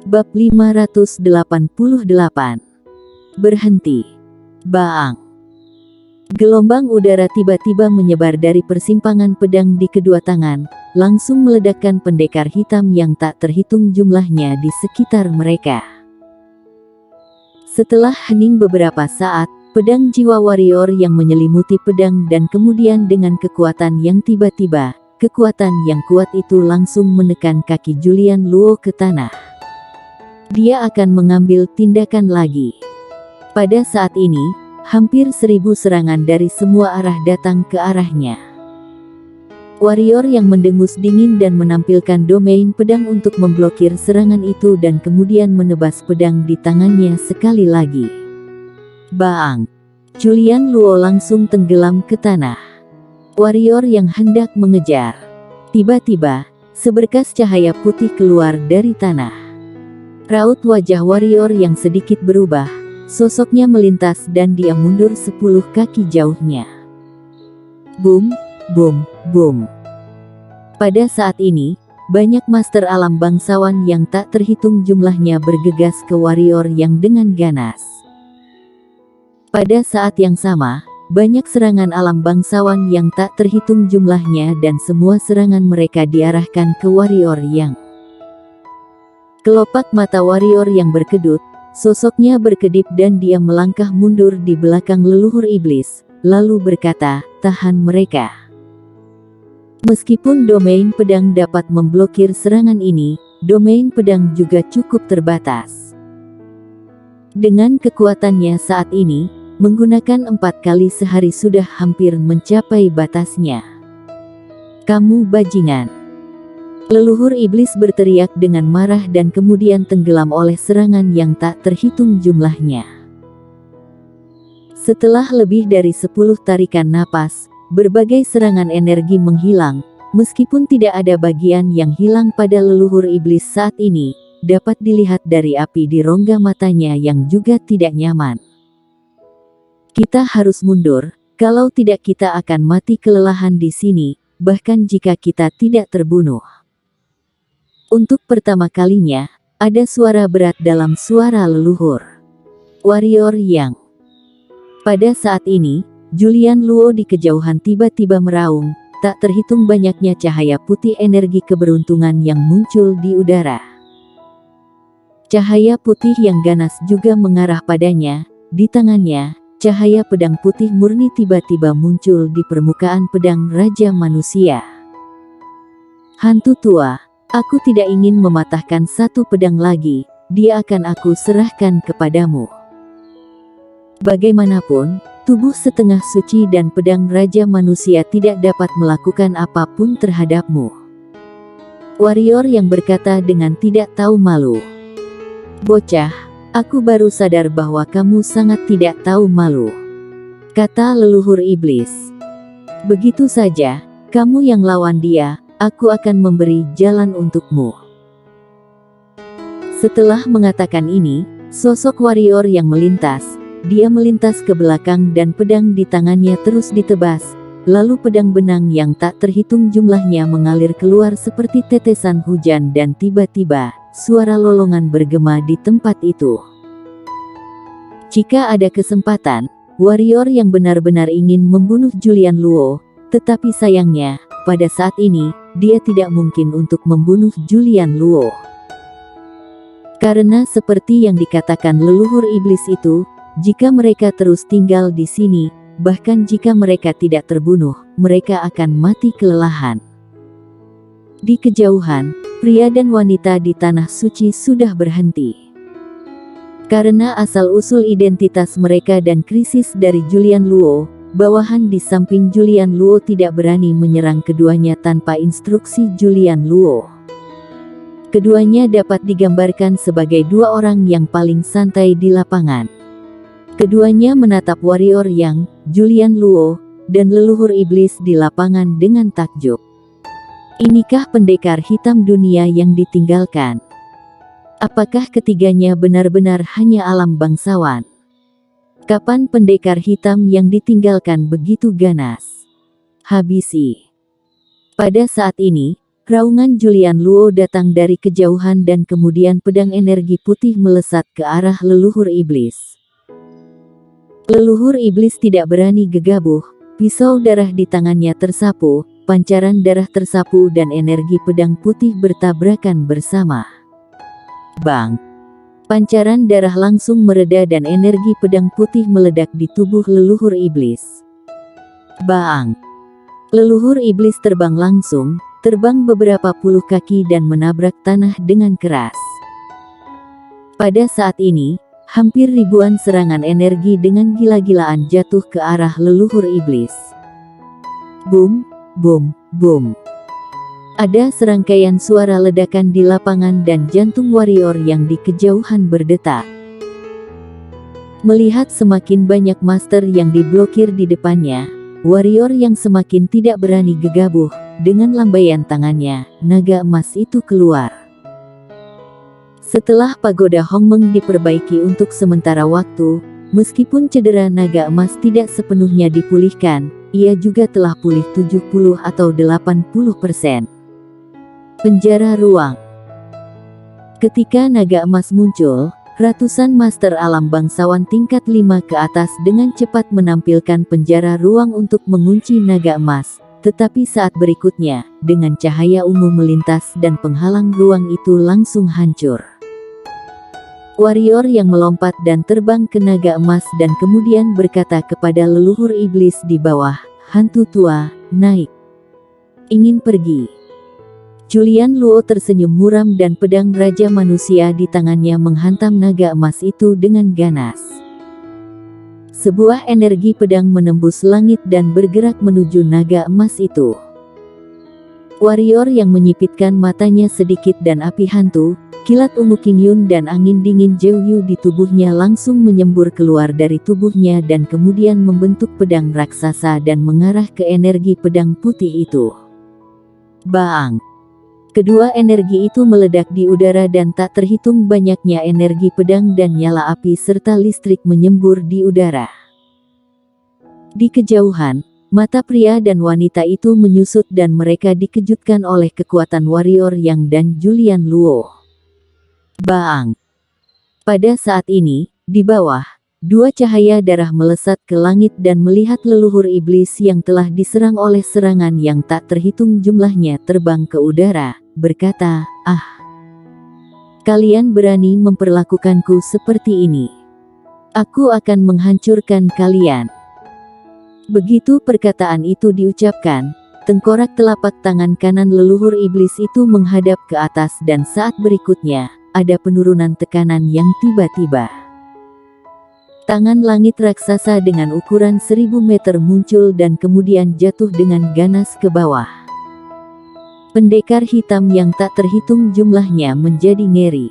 Bab 588. Berhenti. Baang. Gelombang udara tiba-tiba menyebar dari persimpangan pedang di kedua tangan, langsung meledakkan pendekar hitam yang tak terhitung jumlahnya di sekitar mereka. Setelah hening beberapa saat, pedang jiwa warrior yang menyelimuti pedang dan kemudian dengan kekuatan yang tiba-tiba, kekuatan yang kuat itu langsung menekan kaki Julian Luo ke tanah. Dia akan mengambil tindakan lagi. Pada saat ini, hampir 1000 serangan dari semua arah datang ke arahnya. Warrior yang mendengus dingin dan menampilkan domain pedang untuk memblokir serangan itu dan kemudian menebas pedang di tangannya sekali lagi. Baang. Julian Luo langsung tenggelam ke tanah. Warrior yang hendak mengejar. Tiba-tiba, seberkas cahaya putih keluar dari tanah. Raut wajah warrior yang sedikit berubah. Sosoknya melintas dan dia mundur 10 kaki jauhnya. Boom, boom, boom. Pada saat ini, banyak master alam bangsawan yang tak terhitung jumlahnya bergegas ke warrior yang dengan ganas. Pada saat yang sama, banyak serangan alam bangsawan yang tak terhitung jumlahnya dan semua serangan mereka diarahkan ke warrior yang. Kelopak mata warrior yang berkedut, sosoknya berkedip dan dia melangkah mundur di belakang leluhur iblis, lalu berkata, "Tahan mereka." Meskipun domain pedang dapat memblokir serangan ini, domain pedang juga cukup terbatas. Dengan kekuatannya saat ini, menggunakan 4 kali sehari sudah hampir mencapai batasnya. "Kamu bajingan!" Leluhur iblis berteriak dengan marah dan kemudian tenggelam oleh serangan yang tak terhitung jumlahnya. Setelah lebih dari 10 tarikan napas, berbagai serangan energi menghilang, meskipun tidak ada bagian yang hilang pada leluhur iblis saat ini, dapat dilihat dari api di rongga matanya yang juga tidak nyaman. "Kita harus mundur, kalau tidak kita akan mati kelelahan di sini, bahkan jika kita tidak terbunuh." Untuk pertama kalinya, ada suara berat dalam suara leluhur warrior yang. Pada saat ini, Julian Luo di kejauhan tiba-tiba meraung, tak terhitung banyaknya cahaya putih energi keberuntungan yang muncul di udara. Cahaya putih yang ganas juga mengarah padanya, di tangannya, cahaya pedang putih murni tiba-tiba muncul di permukaan pedang Raja Manusia. "Hantu tua, aku tidak ingin mematahkan satu pedang lagi, dia akan aku serahkan kepadamu." Bagaimanapun, tubuh setengah suci dan pedang Raja Manusia tidak dapat melakukan apapun terhadapmu. Warrior yang berkata dengan tidak tahu malu. "Bocah, aku baru sadar bahwa kamu sangat tidak tahu malu," kata leluhur iblis. "Begitu saja, kamu yang lawan dia, aku akan memberi jalan untukmu." Setelah mengatakan ini, sosok warrior yang melintas, dia melintas ke belakang dan pedang di tangannya terus ditebas, lalu pedang benang yang tak terhitung jumlahnya mengalir keluar seperti tetesan hujan dan tiba-tiba, suara lolongan bergema di tempat itu. Jika ada kesempatan, warrior yang benar-benar ingin membunuh Julian Luo, tetapi sayangnya, pada saat ini, dia tidak mungkin untuk membunuh Julian Luo. Karena seperti yang dikatakan leluhur iblis itu, jika mereka terus tinggal di sini, bahkan jika mereka tidak terbunuh, mereka akan mati kelelahan. Di kejauhan, pria dan wanita di tanah suci sudah berhenti. Karena asal-usul identitas mereka dan krisis dari Julian Luo, bawahan di samping Julian Luo tidak berani menyerang keduanya tanpa instruksi Julian Luo. Keduanya dapat digambarkan sebagai dua orang yang paling santai di lapangan. Keduanya menatap warrior yang, Julian Luo, dan leluhur iblis di lapangan dengan takjub. Inikah pendekar hitam dunia yang ditinggalkan? Apakah ketiganya benar-benar hanya alam bangsawan? Kapan pendekar hitam yang ditinggalkan begitu ganas? Habisi. Pada saat ini, Raungan Julian Luo datang dari kejauhan dan kemudian pedang energi putih melesat ke arah leluhur iblis. Leluhur iblis tidak berani gegabah, pisau darah di tangannya tersapu, pancaran darah tersapu dan energi pedang putih bertabrakan bersama. Bang! Pancaran darah langsung mereda dan energi pedang putih meledak di tubuh leluhur iblis. Bang! Leluhur iblis terbang langsung, terbang beberapa puluh kaki dan menabrak tanah dengan keras. Pada saat ini, hampir ribuan serangan energi dengan gila-gilaan jatuh ke arah leluhur iblis. Boom, boom, boom. Ada serangkaian suara ledakan di lapangan dan jantung warrior yang di kejauhan berdetak. Melihat semakin banyak master yang diblokir di depannya, warrior yang semakin tidak berani gegabah, dengan lambaian tangannya, naga emas itu keluar. Setelah pagoda Hongmeng diperbaiki untuk sementara waktu, meskipun cedera naga emas tidak sepenuhnya dipulihkan, ia juga telah pulih 70 atau 80%. Penjara ruang. Ketika naga emas muncul, ratusan master alam bangsawan tingkat 5 ke atas dengan cepat menampilkan penjara ruang untuk mengunci naga emas, tetapi saat berikutnya, dengan cahaya ungu melintas dan penghalang ruang itu langsung hancur. Warrior yang melompat dan terbang ke naga emas dan kemudian berkata kepada leluhur iblis di bawah, "Hantu tua, naik. Ingin pergi." Julian Luo tersenyum muram dan pedang Raja Manusia di tangannya menghantam naga emas itu dengan ganas. Sebuah energi pedang menembus langit dan bergerak menuju naga emas itu. Warrior yang menyipitkan matanya sedikit dan api hantu, kilat ungu King Yun dan angin dingin Zhou di tubuhnya langsung menyembur keluar dari tubuhnya dan kemudian membentuk pedang raksasa dan mengarah ke energi pedang putih itu. Bang! Kedua energi itu meledak di udara dan tak terhitung banyaknya energi pedang dan nyala api serta listrik menyembur di udara. Di kejauhan, mata pria dan wanita itu menyusut dan mereka dikejutkan oleh kekuatan warrior Yang dan Julian Luo. Bang! Pada saat ini, di bawah, dua cahaya darah melesat ke langit dan melihat leluhur iblis yang telah diserang oleh serangan yang tak terhitung jumlahnya terbang ke udara, berkata, "Ah, kalian berani memperlakukanku seperti ini. Aku akan menghancurkan kalian." Begitu perkataan itu diucapkan, tengkorak telapak tangan kanan leluhur iblis itu menghadap ke atas dan saat berikutnya, ada penurunan tekanan yang tiba-tiba. Tangan langit raksasa dengan ukuran 1000 meter muncul dan kemudian jatuh dengan ganas ke bawah. Pendekar hitam yang tak terhitung jumlahnya menjadi ngeri.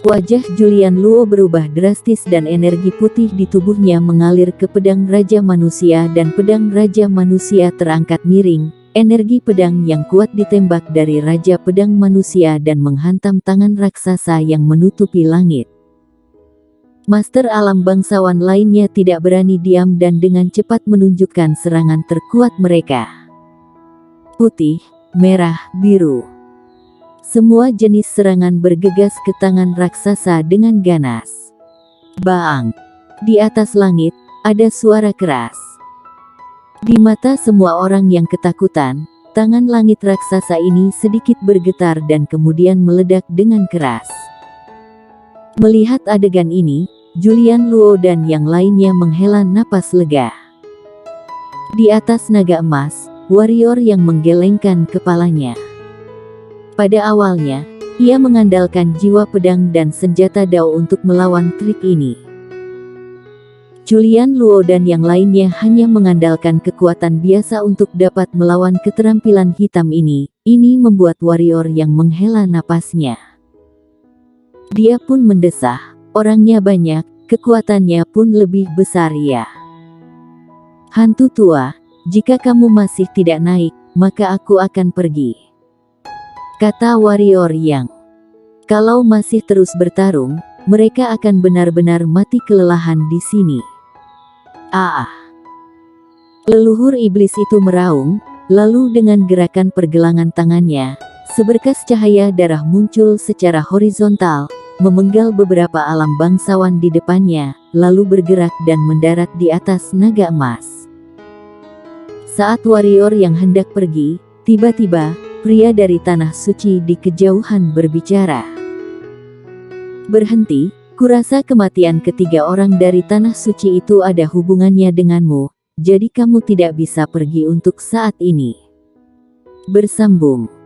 Wajah Julian Luo berubah drastis dan energi putih di tubuhnya mengalir ke pedang Raja Manusia dan pedang Raja Manusia terangkat miring. Energi pedang yang kuat ditembak dari Raja Pedang Manusia dan menghantam tangan raksasa yang menutupi langit. Master alam bangsawan lainnya tidak berani diam dan dengan cepat menunjukkan serangan terkuat mereka. Putih, merah, biru. Semua jenis serangan bergegas ke tangan raksasa dengan ganas. Bang! Di atas langit, ada suara keras. Di mata semua orang yang ketakutan, tangan langit raksasa ini sedikit bergetar dan kemudian meledak dengan keras. Melihat adegan ini, Julian Luo dan yang lainnya menghela napas lega. Di atas naga emas, warrior yang menggelengkan kepalanya. Pada awalnya, ia mengandalkan jiwa pedang dan senjata Dao untuk melawan trik ini. Julian Luo dan yang lainnya hanya mengandalkan kekuatan biasa untuk dapat melawan keterampilan hitam ini. Ini membuat warrior yang menghela napasnya. Dia pun mendesah. Orangnya banyak, kekuatannya pun lebih besar ya. "Hantu tua, jika kamu masih tidak naik, maka aku akan pergi," kata warrior Yang. "Kalau masih terus bertarung, mereka akan benar-benar mati kelelahan di sini." Leluhur iblis itu meraung, Lalu dengan gerakan pergelangan tangannya, seberkas cahaya darah muncul secara horizontal, memenggal beberapa alam bangsawan di depannya, lalu bergerak dan mendarat di atas naga emas. Saat warrior yang hendak pergi, tiba-tiba, pria dari Tanah Suci di kejauhan berbicara. "Berhenti, kurasa kematian ketiga orang dari Tanah Suci itu ada hubungannya denganmu. Jadi kamu tidak bisa pergi untuk saat ini." Bersambung.